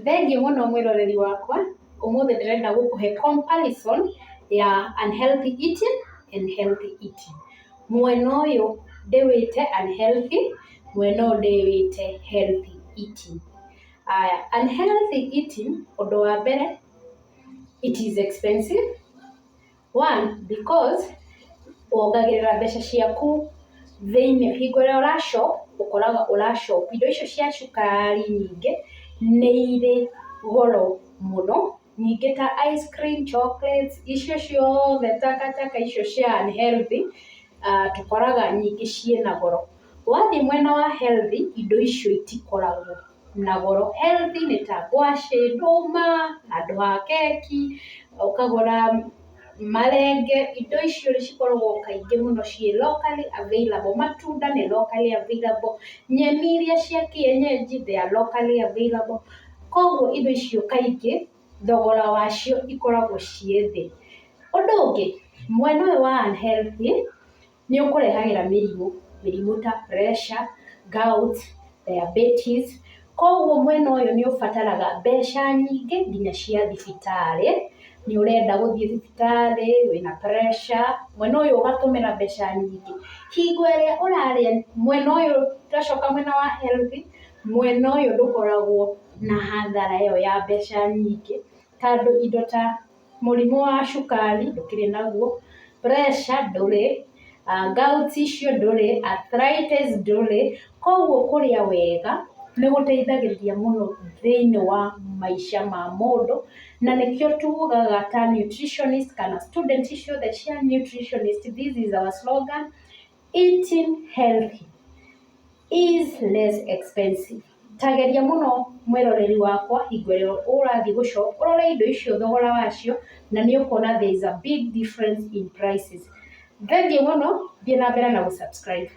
Thengiũ mũno mwĩroreri wakwa, ũmũthĩ ndĩrenda gũkũhe comparison ya unhealthy eating and healthy eating. Mwena ũyũ ndĩwĩte unhealthy, mwena ũyũ ndĩwĩte healthy eating. Unhealthy eating, ũndũ wa mbere, it is expensive. One, because wongagĩrĩra mbeca ciaku thĩinĩ, hingo ĩrĩa ũrashop, ũkoraga ũrashop indo icio cia cukari nyingĩ nĩ irĩ goro mũno, ningĩ ta ice cream, chocolates, icio ciothe takataka icio cia unhealthy, tũkoraga nyingĩ ciĩna goro. Wathiĩ mwena wa healthy, indo icio itikoragwo na goro. Healthy nĩ ta ngwacĩ, ndũma, handũ ha keki, ũkagũra marenge, indo icio cikoragwo kaingĩ mũno ciĩ locally available. Matunda nĩ locally available, nyeni iria cia kienyeji they are locally available. Koguo indo icio kaingĩ thogora wacio ikoragwo ciĩ thĩ. Ũndũ ũngĩ, mwena ũyũ wa unhealthy nĩ ũkũrehagĩra mĩrimũ ta pressure, gout, diabetes. Koguo mwena ũyũ nĩ ũbataraga mbeca nyingĩ nginya cia thibitarĩ. Nĩ ũrenda gũthiĩ thibitarĩ, wĩna pressure, mwena ũyũ ũgatũmĩra mbeca nyingĩ. Hingo ĩrĩa ũrarĩa mwena ũyũ, twacoka mwena wa healthy, mwena ũyũ ndũkoragwo na hathara ĩyo ya mbeca nyingĩ, tondũ indo ta mũrimũ wa cukari ndũkĩrĩ naguo, pressure ndũrĩ, gout icio ndũrĩ, arthritis ndũrĩ. Koguo kũrĩa wega nĩ gũteithagĩrĩria mũno thĩinĩ wa maica ma mũndũ, na nĩkĩo tugaga ta nutritionist kana student ciothe cia nutritionist, this is our slogan, eating healthy is less expensive. Ta geria mũno mwĩroreri wakwa, hingo ĩrĩa ũrathiĩ gũshop, ũrore indo icio thogora wacio, na nĩ ũkuona there is a big difference in prices. Thengiũ mũno, thiĩ na mbere na gũ subscribe.